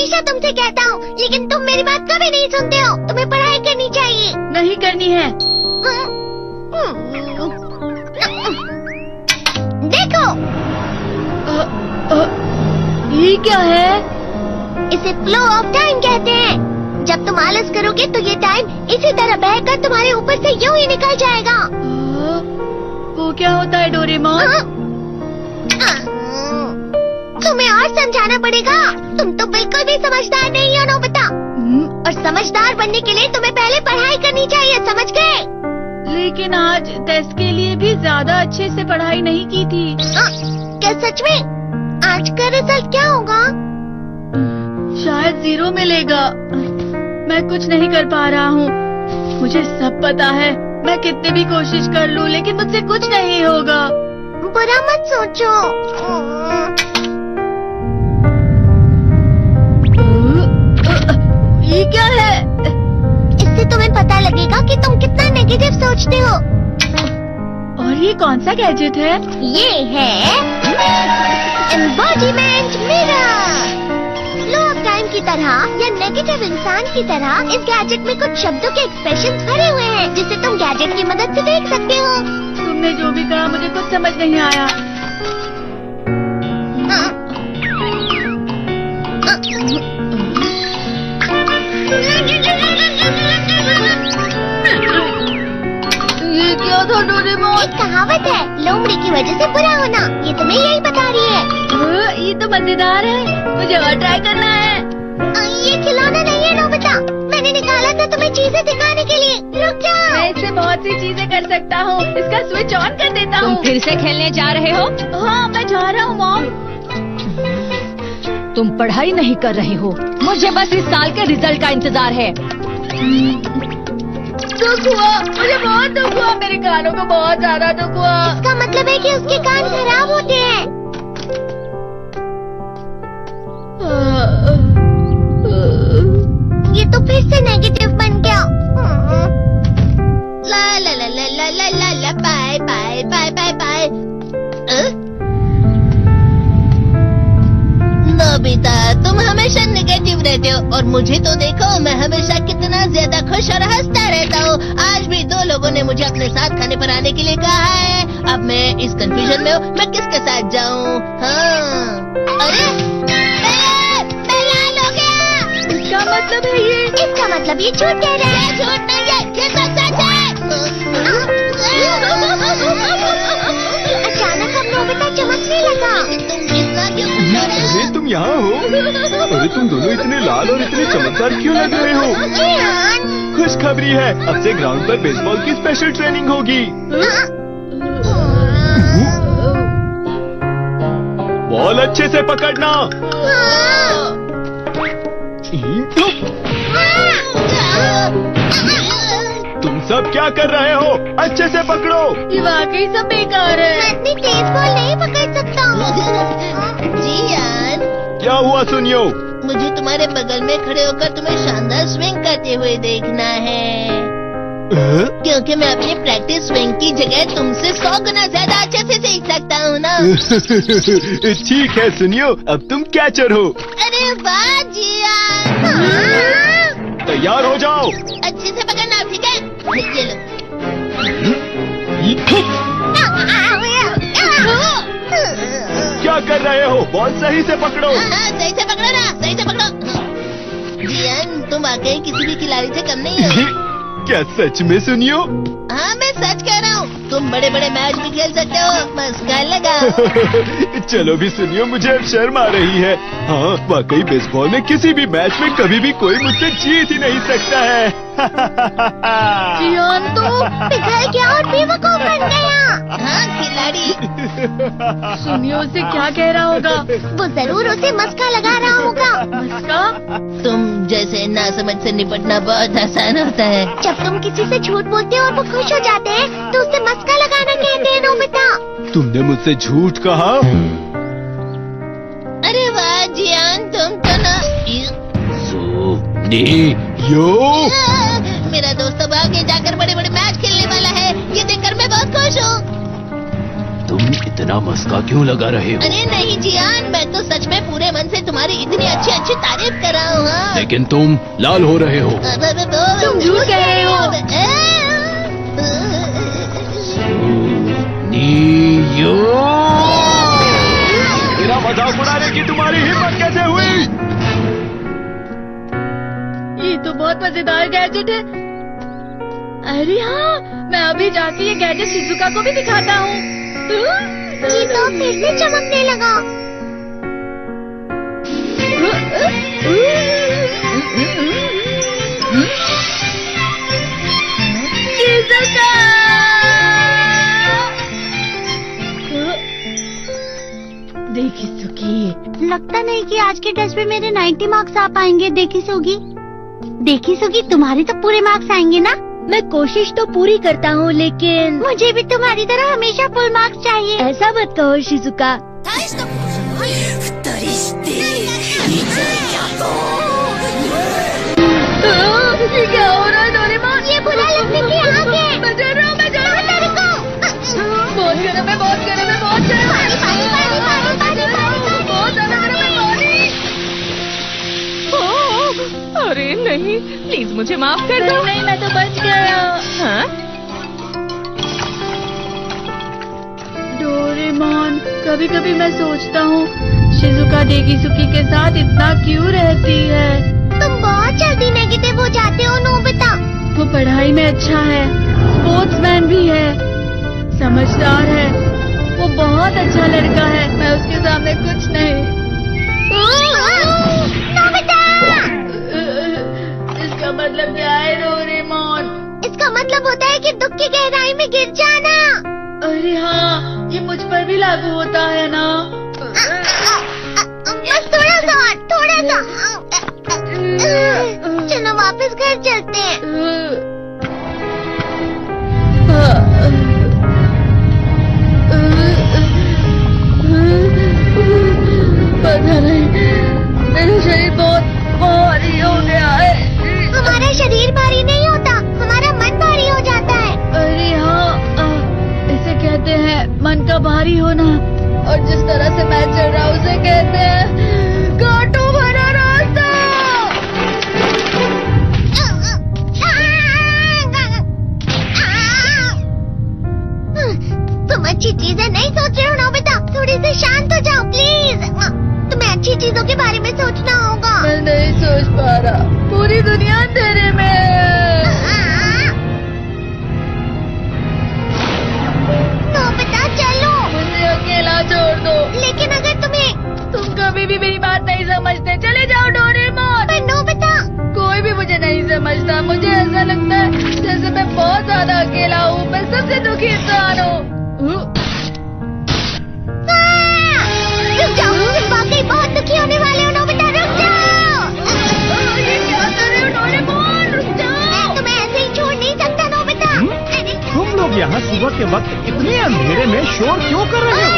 हमेशा तुमसे कहता हूँ, लेकिन तुम मेरी बात कभी नहीं सुनते हो। तुम्हें पढ़ाई करनी चाहिए। नहीं करनी है। देखो, ये क्या है? इसे फ्लो ऑफ टाइम कहते हैं। जब तुम आलस करोगे तो ये टाइम इसी तरह बहकर तुम्हारे ऊपर से यूं ही निकल जाएगा। वो क्या होता है डोरेमोन? तुम्हें और समझाना पड़ेगा। तुम तो बिल्कुल भी समझदार नहीं हो नोबिता। और समझदार बनने के लिए तुम्हें पहले पढ़ाई करनी चाहिए, समझ गए? लेकिन आज टेस्ट के लिए भी ज्यादा अच्छे से पढ़ाई नहीं की थी। क्या सच में? आज का रिजल्ट क्या होगा? शायद 0 मिलेगा। मैं कुछ नहीं कर पा रहा हूँ। मुझे सब पता है। मैं कितनी भी कोशिश कर लूँ, लेकिन मुझसे कुछ नहीं होगा। बुरा मत सोचो। ये क्या है? इससे तुम्हें पता लगेगा कि तुम कितना नेगेटिव सोचते हो। और ये कौन सा गैजेट है? ये है embodiment mirror. Flow of time की तरह या नेगेटिव इंसान की तरह इस गैजेट में कुछ शब्दों के एक्सप्रेशन भरे हुए हैं, जिसे तुम गैजेट की मदद से देख सकते हो। तुमने जो भी कहा मुझे कुछ समझ नहीं आया। ये क्या था डोरेमोन? एक कहावत है, लोमड़ी की वजह से बुरा होना। ये तुम्हें यही बता रही है। ये तो मजेदार है। मुझे और ट्राई करना है। ये खिलौना नहीं है नोबिता। मैंने निकाला था तुम्हें चीजें दिखाने के लिए। रुक जाओ। मैं इससे बहुत सी चीजें कर सकता हूँ। इसका स्विच ऑन कर देता हूँ। तुम फिर से खेलने जा रहे हो? हाँ, मैं जा रहा हूँ मॉम। तुम पढ़ाई नहीं कर रहे हो। मुझे बस इस साल के रिजल्ट का इंतजार है। दुख हुआ, मुझे बहुत दुख हुआ। मेरे कानों को बहुत ज्यादा दुख हुआ। इसका मतलब है कि उसके कान खराब होते हैं। ये तो फिर से नेगेटिव बन गया। ला ला ला ला ला ला ला ला bye bye bye bye bye. Nobita, तुम हमेशा नेगेटिव रहते हो और मुझे तो देखो, मैं हमेशा कितना ज्यादा खुश और हंसता रहता हूँ। आज भी 2 लोगों ने मुझे अपने साथ खाने पर आने के लिए कहा है। अब मैं इस कंफ्यूजन में हूँ, मैं किसके साथ जाऊँ? हाँ, अरे मैं लाल हो गया। इसका मतलब है ये? इसका मतलब ये झूठ कह रहा है। झूठ नहीं है, ये सच है। अचानक हम नोबिता चमकने लगा। तुम इतना क्यों खुश हो रहे हो? अरे तुम यहाँ हो? अरे तुम दोनों इतने लाल और इतने चमकदार क्यों लग रहे हो? जियान। खुशखबरी है, अब से ग्राउंड पर बेसबॉल की स्पेशल ट्रेनिंग होगी। बॉल अच्छे से पकड़ना। तुम सब क्या कर रहे हो? अच्छे से पकड़ो। ये वाकई सब बेकार है। मैं इतनी तेज बॉल नहीं पकड़ सकता हूँ। जियान, क्या हुआ सुनियो? मुझे तुम्हारे बगल में खड़े होकर तुम्हें शानदार स्विंग करते हुए देखना है, क्योंकि मैं अपनी प्रैक्टिस स्विंग की जगह तुमसे 100 गुना ज्यादा अच्छे से सीख सकता हूँ ना। ठीक है सुनियो, अब तुम कैचर हो। अरे वाह जियान। हाँ। तैयार हो जाओ। अच्छे से पकड़ना, ठीक है? ये लो। क्या कर रहे हो? बॉल सही से पकड़ो। सही से पकड़ो ना, सही से पकड़ो। जियान, तुम वाकई किसी भी खिलाड़ी से कम नहीं हो। क्या सच में सुनियो? हाँ, मैं सच कह रहा हूँ। तुम बड़े बड़े मैच भी खेल सकते हो। मस्का लगा। चलो भी सुनियो, मुझे अब शर्म आ रही है। हाँ, वाकई बेसबॉल में किसी भी मैच में कभी भी कोई मुझसे जीत ही नहीं सकता है। जियान तो पिघल गया और बेवकूफ बन गया। हाँ, खिलाड़ी। सुनियो उसे क्या कह रहा होगा? वो जरूर उसे मस्का लगा रहा होगा। मस्का? तुम जैसे नासमझ से निपटना बहुत आसान होता है। जब तुम किसी से झूठ बोलते हो और वो खुश हो जाते हैं, तो उसे मस्का लगाना कहते हैं नोबिता। तुमने मुझसे झूठ कहा? अरे वाह जियान, तुम तो ना। यो, मेरा दोस्त अब आगे जाकर बड़े बड़े मैच खेलने वाला है। ये देखकर मैं बहुत खुश हूँ। तुम तुम इतना मस्का क्यों लगा रहे हो? अरे नहीं जियान, मैं तो सच में पूरे मन से तुम्हारी इतनी अच्छी अच्छी तारीफ कर रहा हूँ। हाँ। लेकिन तुम लाल हो रहे हो। तुम झूठ कह रहे हो। नीयो, मेरा मजाक उड़ाने की तुम्हारी हिम्मत कैसे हुई? ये तो बहुत मजेदार गैजेट है। अरे हाँ, मैं अभी जाके ये गैजेट शिजुका को भी दिखाता हूँ। ये तो फिर से चमकने लगा। शिजुका! देखी सुगी, लगता नहीं कि आज के टेस्ट में मेरे 90 मार्क्स आ पाएंगे। देखी सुगी तुम्हारे तो पूरे मार्क्स आएंगे ना? मैं कोशिश तो पूरी करता हूँ, लेकिन मुझे भी तुम्हारी तरह हमेशा फुल मार्क्स चाहिए। ऐसा मत कहो शिजुका। ये क्या हो रहा है डोरेमोन? ये बुरा लगने की आग है। मैं जल रहा हूँ, मैं जल रहा हूँ। बहुत गर्म है, बहुत गर्म है, बहुत गर्म है। बहुत ज्यादा गर्म है पानी। अरे नहीं, प्लीज मुझे माफ कर दो। नहीं, मैं तो बच गया। हाँ? डोरेमोन, कभी कभी मैं सोचता हूँ शिजुका डेगिसुकी के साथ इतना क्यों रहती है। तुम बहुत जल्दी नेगेटिव हो जाते हो नोबिता। वो पढ़ाई में अच्छा है, स्पोर्ट्समैन भी है, समझदार है। वो बहुत अच्छा लड़का है। मैं उसके सामने कुछ नहीं। नोबिता! इसका मतलब क्या है डोरेमोन? इसका मतलब होता है कि दुख की गहराई में गिर जाना। अरे हाँ, ये मुझ पर भी लागू होता है ना। बस थोड़ा सा। चलो वापस घर चलते हैं। पता नहीं, मेरा शरीर बहुत भारी हो गया है। हमारा शरीर भारी नहीं होता, हमारा मन भारी हो जाता है। अरे हाँ, इसे कहते हैं मन का भारी होना। और जिस तरह से मैं चल रहा हूँ उसे कहते हैं कांटों भरा रास्ता। तुम अच्छी चीजें नहीं सोच रहे हो नोबिता। थोड़ी सी शांत हो जाओ प्लीज। तुम्हें अच्छी चीजों के बारे में सोचना होगा। मैं नहीं सोच पा रहा, पूरी दुनिया अंधेरे में है। नोबिता चलो। मुझे अकेला छोड़ दो। लेकिन अगर तुम कभी भी मेरी बात नहीं समझते, चले जाओ डोरेमोन। पर नोबिता। कोई भी मुझे नहीं समझता। मुझे ऐसा लगता है जैसे मैं बहुत ज्यादा अकेला हूँ। मैं सबसे दुखी इंसान हूँ। रुक जाओ, तुम वाकई बहुत दुखी होने वाले हो नोबिता। रुक जाओ। ये क्या कर रहे हो डोरेमोन? रुक जाओ। मैं तुम्हें ऐसे ही छोड़ नहीं सकता नोबिता। तुम लोग यहाँ सुबह के वक्त इतने अंधेरे में शोर क्यों कर रहे हो?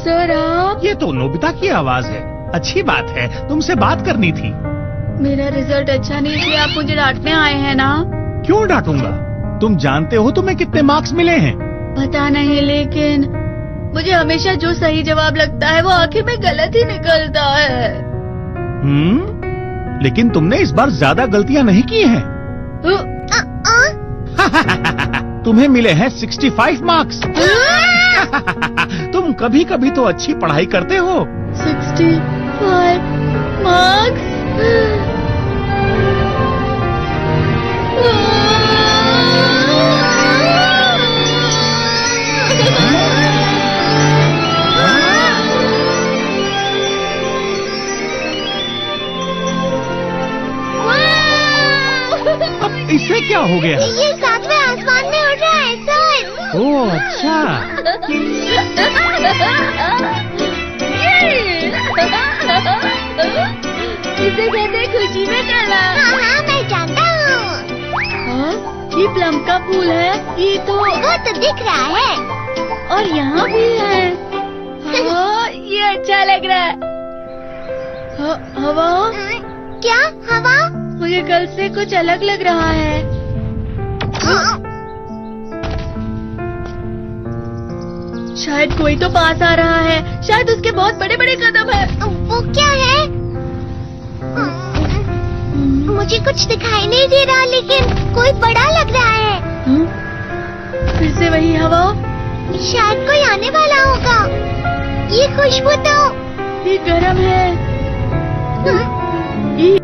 सर आप? ये तो नोबिता की आवाज है। अच्छी बात है, तुमसे बात करनी थी। मेरा रिजल्ट अच्छा नहीं इसलिए आप मुझे डांटने आए हैं ना? क्यों डांटूंगा? तुम जानते हो तुम्हें कितने मार्क्स मिले हैं? पता नहीं, लेकिन मुझे हमेशा जो सही जवाब लगता है वो आखिर में गलत ही निकलता है। लेकिन तुमने इस बार ज्यादा गलतियाँ नहीं की हैं। तुम्हें मिले हैं 65 मार्क्स। तुम कभी कभी तो अच्छी पढ़ाई करते हो। 65 मार्क्स? अब इससे क्या हो गया? ये सातवें आसमान में उड़ रहा है सर। ओह अच्छा। इसे कहते हैं खुशी में चला। हाँ, मैं जानता हूँ। ये प्लम का फूल है। ये तो वो तो दिख रहा है। और यहाँ भी है। हाँ, ये अच्छा लग रहा है। हवा? क्या हवा? मुझे कल से कुछ अलग लग रहा है। शायद कोई तो पास आ रहा है। शायद उसके बहुत बड़े बड़े कदम है। वो क्या है? मुझे कुछ दिखाई नहीं दे रहा, लेकिन कोई बड़ा लग रहा है। फिर से वही हवा। शायद कोई आने वाला होगा। ये खुशबू तो ये गर्म है। ये